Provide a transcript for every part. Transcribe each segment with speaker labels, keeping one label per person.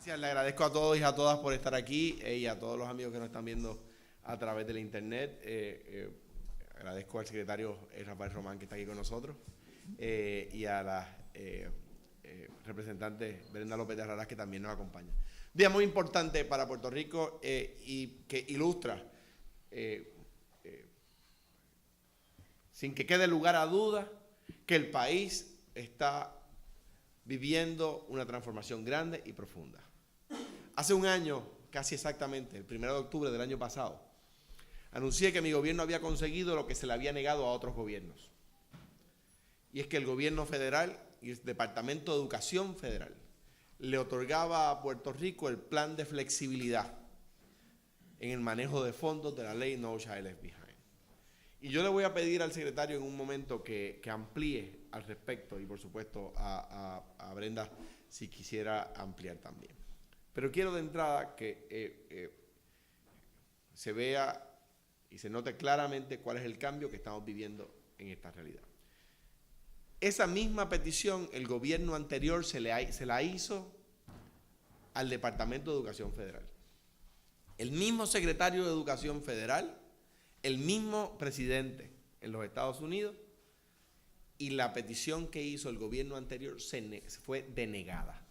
Speaker 1: Gracias, le agradezco a todos y a todas por estar aquí y a todos los amigos que nos están viendo a través de la internet. Agradezco al secretario Rafael Román que está aquí con nosotros y a la representante Brenda López de Arrarás que también nos acompaña. Día muy importante para Puerto Rico y que ilustra, sin que quede lugar a duda, que el país está viviendo una transformación grande y profunda. Hace un año, casi exactamente, el 1 de octubre del año pasado, anuncié que mi gobierno había conseguido lo que se le había negado a otros gobiernos. Y es que el gobierno federal y el Departamento de Educación Federal le otorgaba a Puerto Rico el plan de flexibilidad en el manejo de fondos de la ley No Child Left Behind. Y yo le voy a pedir al secretario en un momento que amplíe al respecto y por supuesto a Brenda si quisiera ampliar también. Pero quiero de entrada que se vea y se note claramente cuál es el cambio que estamos viviendo en esta realidad. Esa misma petición el gobierno anterior se la hizo al Departamento de Educación Federal. El mismo secretario de Educación Federal, el mismo presidente en los Estados Unidos, y la petición que hizo el gobierno anterior fue denegada.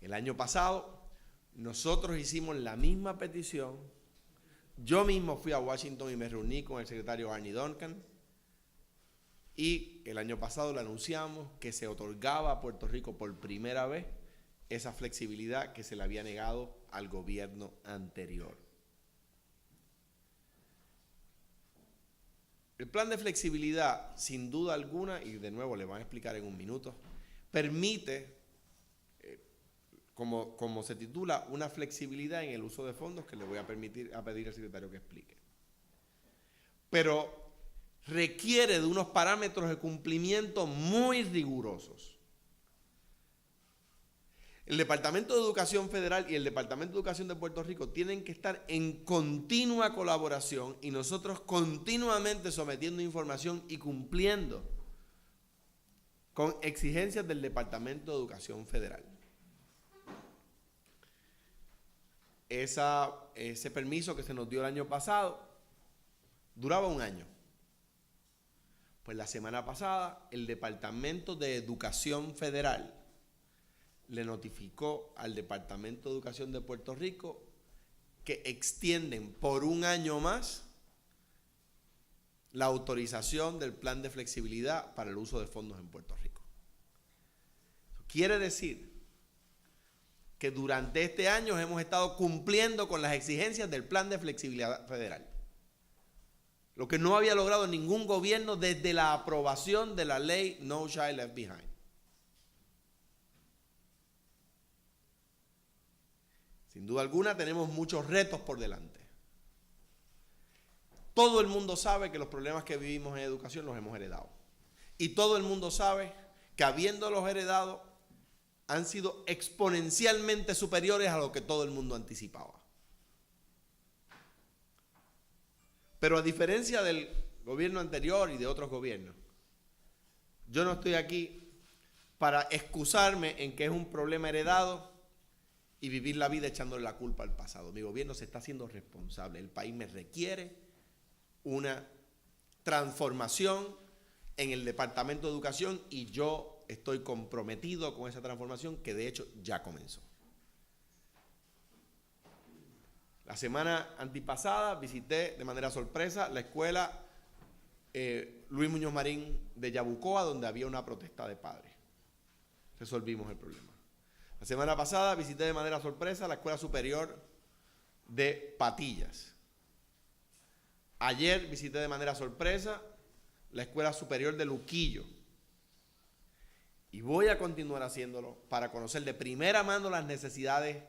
Speaker 1: El año pasado nosotros hicimos la misma petición. Yo mismo fui a Washington y me reuní con el secretario Arne Duncan y el año pasado le anunciamos que se otorgaba a Puerto Rico por primera vez esa flexibilidad que se le había negado al gobierno anterior. El plan de flexibilidad, sin duda alguna, y de nuevo le van a explicar en un minuto, permite, como se titula, una flexibilidad en el uso de fondos que le voy a pedir al secretario que explique. Pero requiere de unos parámetros de cumplimiento muy rigurosos. El Departamento de Educación Federal y el Departamento de Educación de Puerto Rico tienen que estar en continua colaboración y nosotros continuamente sometiendo información y cumpliendo con exigencias del Departamento de Educación Federal. Ese permiso que se nos dio el año pasado duraba un año. Pues la semana pasada el Departamento de Educación Federal le notificó al Departamento de Educación de Puerto Rico que extienden por un año más la autorización del plan de flexibilidad para el uso de fondos en Puerto Rico. Quiere decir que durante este año hemos estado cumpliendo con las exigencias del plan de flexibilidad federal, lo que no había logrado ningún gobierno desde la aprobación de la ley No Child Left Behind. Sin duda alguna tenemos muchos retos por delante. Todo el mundo sabe que los problemas que vivimos en educación los hemos heredado. Y todo el mundo sabe que habiéndolos heredado han sido exponencialmente superiores a lo que todo el mundo anticipaba. Pero a diferencia del gobierno anterior y de otros gobiernos, yo no estoy aquí para excusarme en que es un problema heredado y vivir la vida echándole la culpa al pasado. Mi gobierno se está haciendo responsable. El país me requiere una transformación en el Departamento de Educación y yo estoy comprometido con esa transformación que de hecho ya comenzó. La semana antipasada visité de manera sorpresa la escuela Luis Muñoz Marín de Yabucoa, donde había una protesta de padres. Resolvimos el problema. La semana pasada visité de manera sorpresa la Escuela Superior de Patillas. Ayer visité de manera sorpresa la Escuela Superior de Luquillo. Y voy a continuar haciéndolo para conocer de primera mano las necesidades,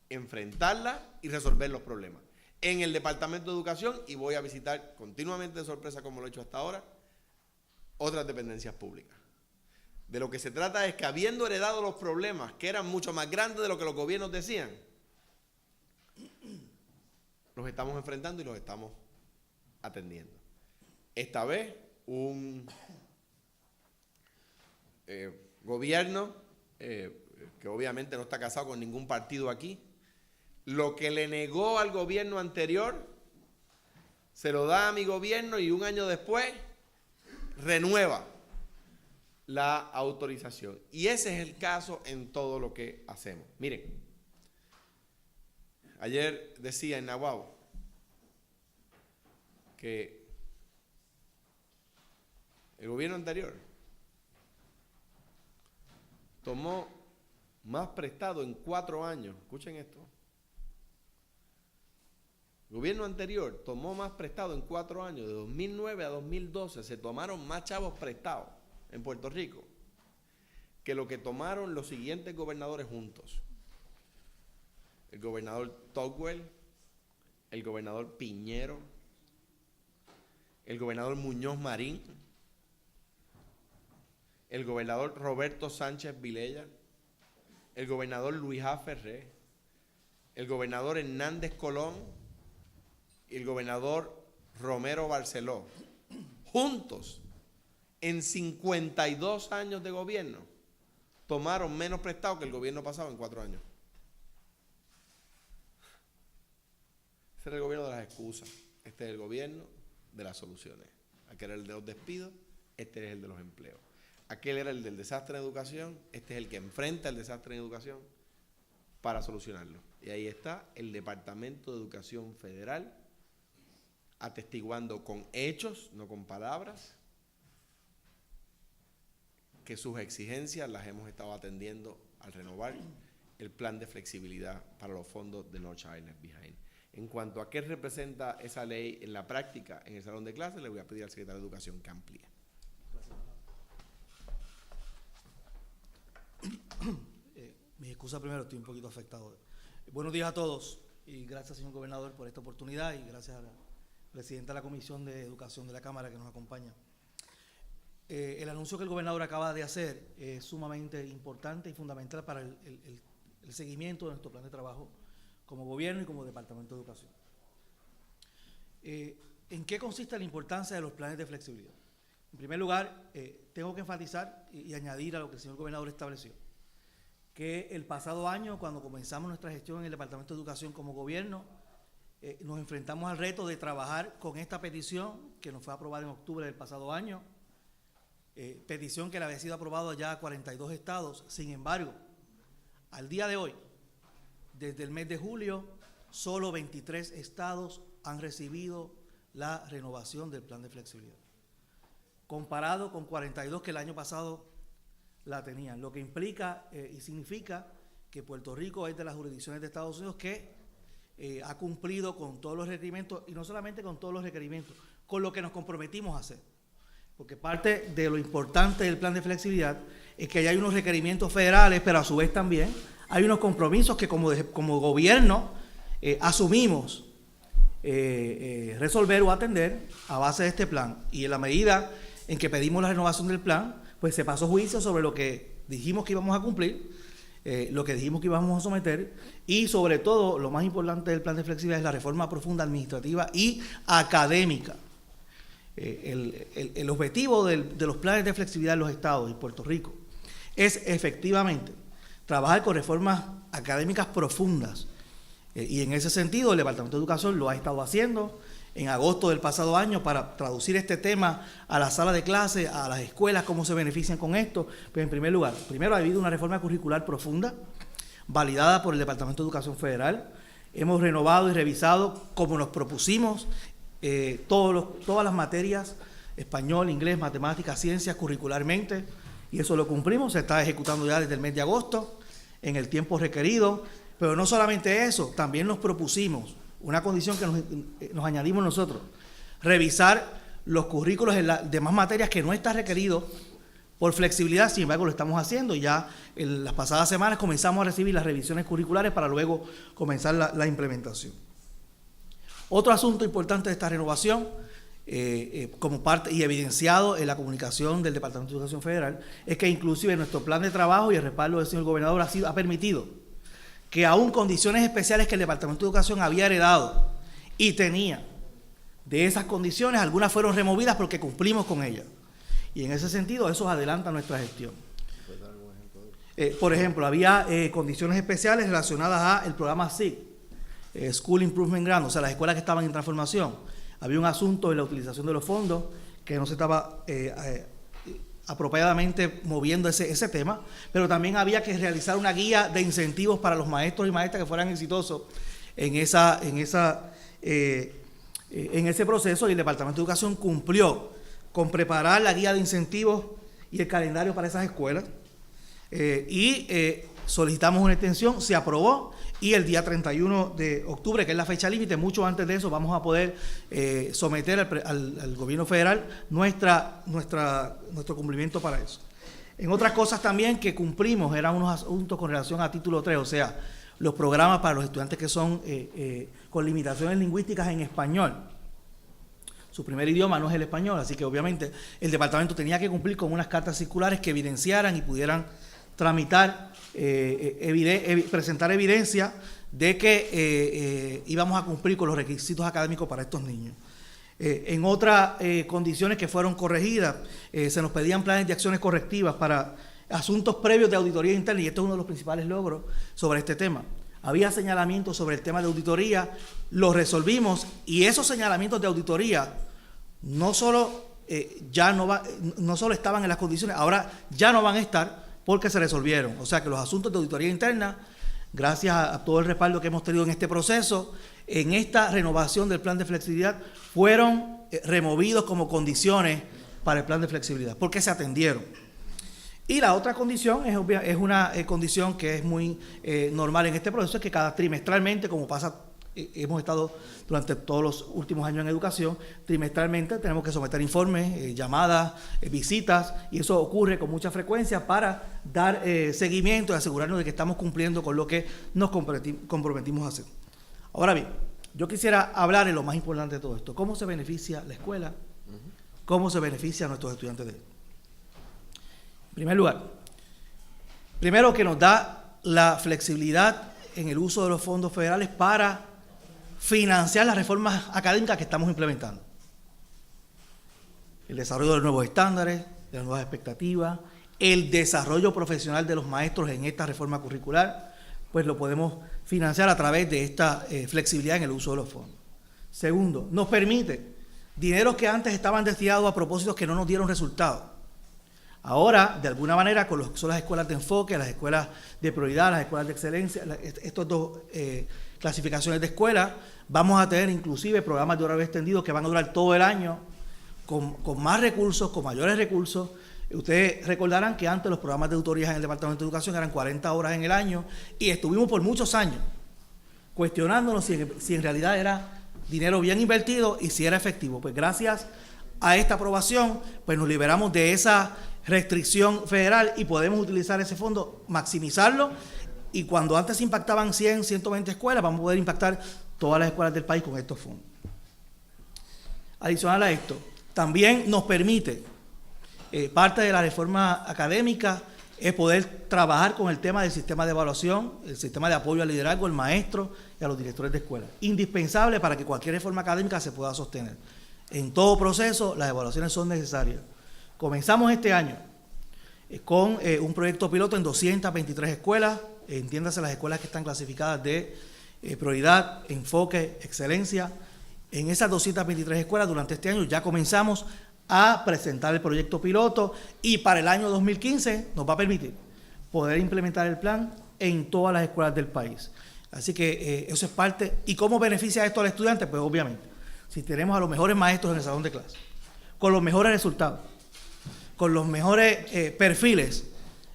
Speaker 1: enfrentarlas y resolver los problemas en el Departamento de Educación, y voy a visitar continuamente de sorpresa, como lo he hecho hasta ahora, otras dependencias públicas. De lo que se trata es que habiendo heredado los problemas que eran mucho más grandes de lo que los gobiernos decían, los estamos enfrentando y los estamos atendiendo. Esta vez un gobierno que obviamente no está casado con ningún partido aquí, lo que le negó al gobierno anterior, se lo da a mi gobierno y un año después renueva la autorización. Y ese es el caso en todo lo que hacemos. Miren, ayer decía en Nahuatl que el gobierno anterior tomó más prestado en 4 años. Escuchen esto. El gobierno anterior tomó más prestado en 4 años, de 2009 a 2012, se tomaron más chavos prestados en Puerto Rico que lo que tomaron los siguientes gobernadores juntos. El gobernador Togwell, el gobernador Piñero, el gobernador Muñoz Marín, el gobernador Roberto Sánchez Vilella, el gobernador Luis A. Ferré, el gobernador Hernández Colón y el gobernador Romero Barceló, juntos, en 52 años de gobierno, tomaron menos prestado que el gobierno pasado en 4 años. Ese era el gobierno de las excusas. Este es el gobierno de las soluciones. Aquel era el de los despidos, este es el de los empleos. Aquel era el del desastre en educación, este es el que enfrenta el desastre en educación para solucionarlo. Y ahí está el Departamento de Educación Federal atestiguando con hechos, no con palabras, que sus exigencias las hemos estado atendiendo al renovar el plan de flexibilidad para los fondos de No Child Left Behind. En cuanto a qué representa esa ley en la práctica, en el salón de clases, le voy a pedir al secretario de Educación que amplíe.
Speaker 2: Mi excusa primero, estoy un poquito afectado. Buenos días a todos y gracias, señor gobernador, por esta oportunidad y gracias a la presidenta de la Comisión de Educación de la Cámara que nos acompaña. El anuncio que el gobernador acaba de hacer es sumamente importante y fundamental para el seguimiento de nuestro plan de trabajo como gobierno y como Departamento de Educación. ¿En qué consiste la importancia de los planes de flexibilidad? En primer lugar, tengo que enfatizar y añadir a lo que el señor gobernador estableció, que el pasado año, cuando comenzamos nuestra gestión en el Departamento de Educación como gobierno, nos enfrentamos al reto de trabajar con esta petición que nos fue aprobada en octubre del pasado año, petición que le había sido aprobada ya a 42 estados. Sin embargo, al día de hoy, desde el mes de julio, solo 23 estados han recibido la renovación del plan de flexibilidad, comparado con 42 que el año pasado la tenían, lo que implica y significa que Puerto Rico es de las jurisdicciones de Estados Unidos que ha cumplido con todos los requerimientos, y no solamente con todos los requerimientos, con lo que nos comprometimos a hacer. Porque parte de lo importante del plan de flexibilidad es que hay unos requerimientos federales, pero a su vez también hay unos compromisos que como gobierno asumimos resolver o atender a base de este plan. Y en la medida en que pedimos la renovación del plan, pues se pasó juicio sobre lo que dijimos que íbamos a cumplir, lo que dijimos que íbamos a someter, y sobre todo, lo más importante del plan de flexibilidad es la reforma profunda administrativa y académica. El objetivo de los planes de flexibilidad en los estados y Puerto Rico es efectivamente trabajar con reformas académicas profundas, y en ese sentido el Departamento de Educación lo ha estado haciendo. En agosto del pasado año, para traducir este tema a la sala de clase, a las escuelas, cómo se benefician con esto. Pues en primer lugar, primero ha habido una reforma curricular profunda, validada por el Departamento de Educación Federal. Hemos renovado y revisado, como nos propusimos, todas las materias, español, inglés, matemáticas, ciencias, curricularmente, y eso lo cumplimos. Se está ejecutando ya desde el mes de agosto, en el tiempo requerido. Pero no solamente eso, también nos propusimos una condición que nos añadimos nosotros: revisar los currículos en las demás materias que no está requerido por flexibilidad. Sin embargo, lo estamos haciendo, y ya en las pasadas semanas comenzamos a recibir las revisiones curriculares para luego comenzar la implementación. Otro asunto importante de esta renovación, como parte y evidenciado en la comunicación del Departamento de Educación Federal, es que inclusive nuestro plan de trabajo y el respaldo del señor gobernador ha permitido que aún condiciones especiales que el Departamento de Educación había heredado y tenía, de esas condiciones, algunas fueron removidas porque cumplimos con ellas. Y en ese sentido, eso adelanta nuestra gestión. Por ejemplo, había condiciones especiales relacionadas al programa SIG, School Improvement Grant, o sea, las escuelas que estaban en transformación. Había un asunto de la utilización de los fondos que no se estaba apropiadamente moviendo ese tema, pero también había que realizar una guía de incentivos para los maestros y maestras que fueran exitosos en ese proceso, y el Departamento de Educación cumplió con preparar la guía de incentivos y el calendario para esas escuelas, solicitamos una extensión, se aprobó, y el día 31 de octubre, que es la fecha límite, mucho antes de eso, vamos a poder someter al gobierno federal nuestro cumplimiento para eso. En otras cosas también que cumplimos eran unos asuntos con relación a título 3, o sea, los programas para los estudiantes que son con limitaciones lingüísticas en español. Su primer idioma no es el español, así que obviamente el departamento tenía que cumplir con unas cartas circulares que evidenciaran y pudieran tramitar, presentar evidencia de que íbamos a cumplir con los requisitos académicos para estos niños. En otras condiciones que fueron corregidas, se nos pedían planes de acciones correctivas para asuntos previos de auditoría interna, y esto es uno de los principales logros sobre este tema. Había señalamientos sobre el tema de auditoría, los resolvimos, y esos señalamientos de auditoría no solo estaban en las condiciones, ahora ya no van a estar porque se resolvieron. O sea que los asuntos de auditoría interna, gracias a todo el respaldo que hemos tenido en este proceso, en esta renovación del plan de flexibilidad, fueron removidos como condiciones para el plan de flexibilidad, porque se atendieron. Y la otra condición es una condición que es muy normal en este proceso, es que cada trimestralmente, como pasa, hemos estado durante todos los últimos años en educación, trimestralmente tenemos que someter informes, llamadas, visitas, y eso ocurre con mucha frecuencia para dar seguimiento y asegurarnos de que estamos cumpliendo con lo que nos comprometimos a hacer. Ahora bien, yo quisiera hablar de lo más importante de todo esto: cómo se beneficia la escuela, cómo se beneficia a nuestros estudiantes de ella. En primer lugar, primero que nos da la flexibilidad en el uso de los fondos federales para financiar las reformas académicas que estamos implementando. El desarrollo de los nuevos estándares, de las nuevas expectativas, el desarrollo profesional de los maestros en esta reforma curricular, pues lo podemos financiar a través de esta flexibilidad en el uso de los fondos. Segundo, nos permite dineros que antes estaban destinados a propósitos que no nos dieron resultados. Ahora, de alguna manera, con lo que son las escuelas de enfoque, las escuelas de prioridad, las escuelas de excelencia, estos dos clasificaciones de escuelas, vamos a tener inclusive programas de horario extendido que van a durar todo el año, con más recursos, con mayores recursos. Ustedes recordarán que antes los programas de tutorías en el Departamento de Educación eran 40 horas en el año, y estuvimos por muchos años cuestionándonos si en realidad era dinero bien invertido y si era efectivo. Pues gracias a esta aprobación, pues nos liberamos de esa restricción federal y podemos utilizar ese fondo, maximizarlo, y cuando antes impactaban 100, 120 escuelas, vamos a poder impactar todas las escuelas del país con estos fondos. Adicional a esto, también nos permite, parte de la reforma académica es poder trabajar con el tema del sistema de evaluación, el sistema de apoyo al liderazgo, al maestro y a los directores de escuela. Indispensable para que cualquier reforma académica se pueda sostener. En todo proceso, las evaluaciones son necesarias. Comenzamos este año con un proyecto piloto en 223 escuelas, entiéndase las escuelas que están clasificadas de prioridad, enfoque, excelencia. En esas 223 escuelas durante este año ya comenzamos a presentar el proyecto piloto, y para el año 2015 nos va a permitir poder implementar el plan en todas las escuelas del país. Así que eso es parte. ¿Y cómo beneficia esto al estudiante? Pues obviamente, si tenemos a los mejores maestros en el salón de clase, con los mejores resultados, con los mejores perfiles,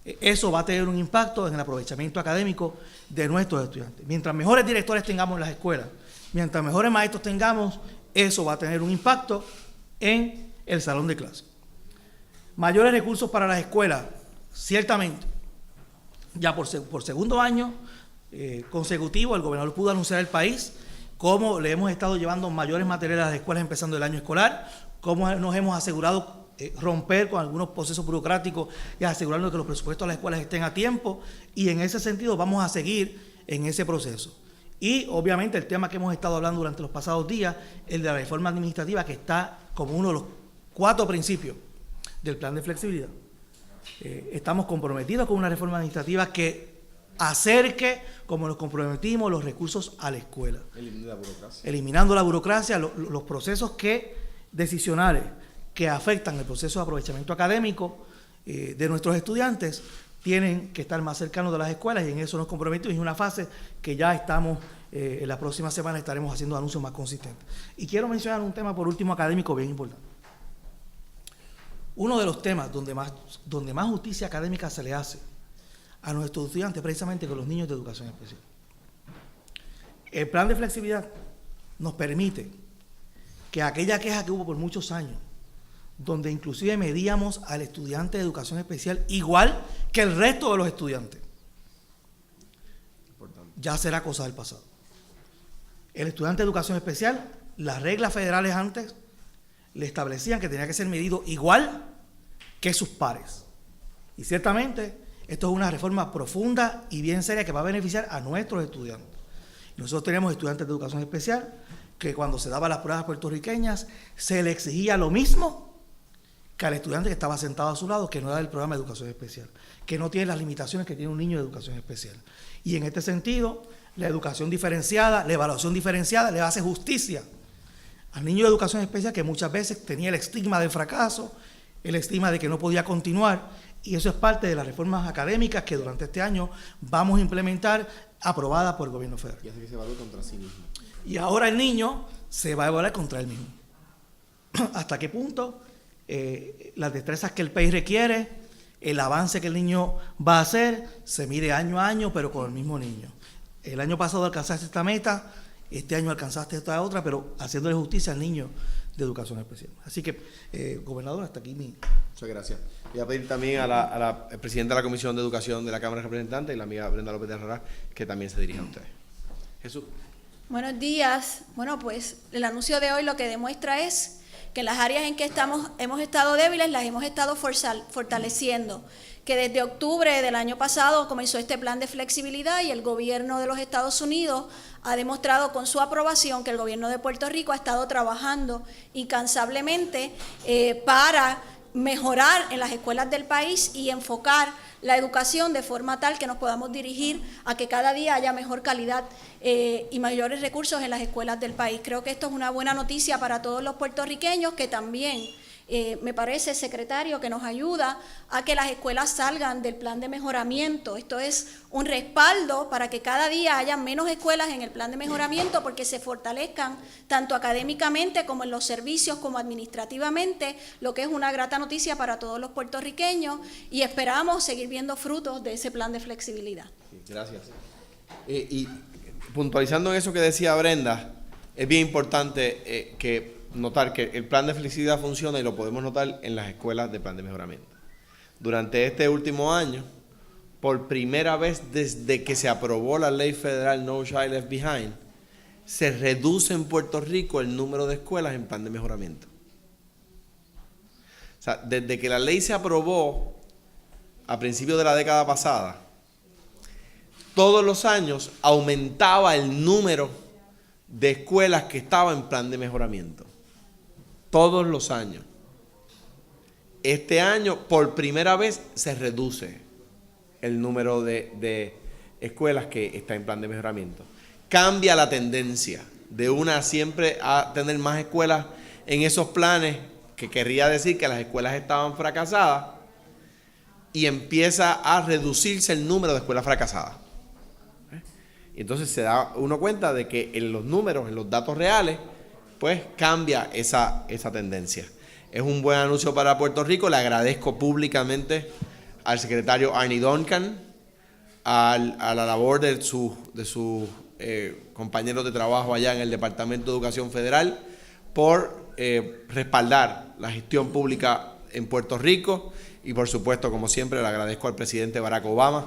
Speaker 2: eso va a tener un impacto en el aprovechamiento académico de nuestros estudiantes. Mientras mejores directores tengamos en las escuelas, mientras mejores maestros tengamos, eso va a tener un impacto en el salón de clase. Mayores recursos para las escuelas, ciertamente. Ya por segundo año consecutivo, el gobernador pudo anunciar al país cómo le hemos estado llevando mayores materiales a las escuelas empezando el año escolar, cómo nos hemos asegurado romper con algunos procesos burocráticos y asegurarnos que los presupuestos de las escuelas estén a tiempo, y en ese sentido vamos a seguir en ese proceso. Y obviamente el tema que hemos estado hablando durante los pasados días, el de la reforma administrativa, que está como uno de los 4 principios del plan de flexibilidad. Estamos comprometidos con una reforma administrativa que acerque, como nos comprometimos, los recursos a la escuela. Eliminando la burocracia, los procesos decisionales que afectan el proceso de aprovechamiento académico de nuestros estudiantes tienen que estar más cercanos de las escuelas, y en eso nos comprometimos. Es una fase que ya estamos, en la próxima semana estaremos haciendo anuncios más consistentes. Y quiero mencionar un tema, por último, académico bien importante. Uno de los temas donde más justicia académica se le hace a nuestros estudiantes, precisamente con los niños de educación especial. El plan de flexibilidad nos permite que aquella queja que hubo por muchos años, donde inclusive medíamos al estudiante de educación especial igual que el resto de los estudiantes, ya será cosa del pasado. El estudiante de educación especial, las reglas federales antes le establecían que tenía que ser medido igual que sus pares. Y ciertamente esto es una reforma profunda y bien seria que va a beneficiar a nuestros estudiantes. Nosotros tenemos estudiantes de educación especial que cuando se daban las pruebas puertorriqueñas se le exigía lo mismo que al estudiante que estaba sentado a su lado, que no era del programa de educación especial, que no tiene las limitaciones que tiene un niño de educación especial. Y en este sentido, la educación diferenciada, la evaluación diferenciada le hace justicia al niño de educación especial, que muchas veces tenía el estigma del fracaso, el estigma de que no podía continuar, y eso es parte de las reformas académicas que durante este año vamos a implementar, aprobadas por el gobierno federal.
Speaker 1: Y hace que se evalúe contra sí mismo.
Speaker 2: Y ahora el niño se va a evaluar contra él mismo. ¿Hasta qué punto? Las destrezas que el país requiere, el avance que el niño va a hacer, se mide año a año, pero con el mismo niño. El año pasado alcanzaste esta meta, este año alcanzaste esta otra, pero haciéndole justicia al niño de educación especial. Así que, gobernador, hasta aquí mi...
Speaker 1: Muchas gracias. Voy a pedir también a la presidenta de la Comisión de Educación de la Cámara de Representantes y la amiga Brenda López de Herrera que también se dirija a ustedes. Jesús.
Speaker 3: Buenos días. Bueno, pues el anuncio de hoy lo que demuestra es que las áreas en que hemos estado débiles las hemos estado fortaleciendo, que desde octubre del año pasado comenzó este plan de flexibilidad y el gobierno de los Estados Unidos ha demostrado con su aprobación que el gobierno de Puerto Rico ha estado trabajando incansablemente para mejorar en las escuelas del país y enfocar la educación de forma tal que nos podamos dirigir a que cada día haya mejor calidad y mayores recursos en las escuelas del país. Creo que esto es una buena noticia para todos los puertorriqueños, que también me parece, secretario, que nos ayuda a que las escuelas salgan del plan de mejoramiento. Esto es un respaldo para que cada día haya menos escuelas en el plan de mejoramiento, porque se fortalezcan tanto académicamente como en los servicios, como administrativamente, lo que es una grata noticia para todos los puertorriqueños, y esperamos seguir viendo frutos de ese plan de flexibilidad.
Speaker 1: Gracias. Y puntualizando en eso que decía Brenda, es bien importante notar que el plan de flexibilidad funciona, y lo podemos notar en las escuelas de plan de mejoramiento. Durante este último año, por primera vez desde que se aprobó la ley federal No Child Left Behind, se reduce en Puerto Rico el número de escuelas en plan de mejoramiento. O sea, desde que la ley se aprobó a principios de la década pasada, todos los años aumentaba el número de escuelas que estaban en plan de mejoramiento. Todos los años. Este año, por primera vez, se reduce el número de escuelas que está en plan de mejoramiento. Cambia la tendencia de una siempre a tener más escuelas en esos planes, que querría decir que las escuelas estaban fracasadas, y empieza a reducirse el número de escuelas fracasadas. Y entonces se da uno cuenta de que en los números, en los datos reales, pues cambia esa tendencia. Es un buen anuncio para Puerto Rico. Le agradezco públicamente al secretario Arne Duncan, a la labor de sus compañeros de trabajo allá en el Departamento de Educación Federal, por respaldar la gestión pública en Puerto Rico, y por supuesto, como siempre, le agradezco al presidente Barack Obama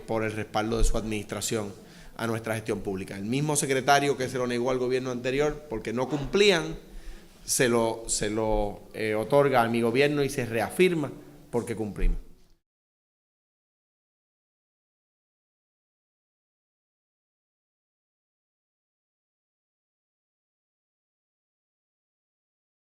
Speaker 1: por el respaldo de su administración a nuestra gestión pública. El mismo secretario que se lo negó al gobierno anterior porque no cumplían, se lo otorga a mi gobierno y se reafirma porque cumplimos.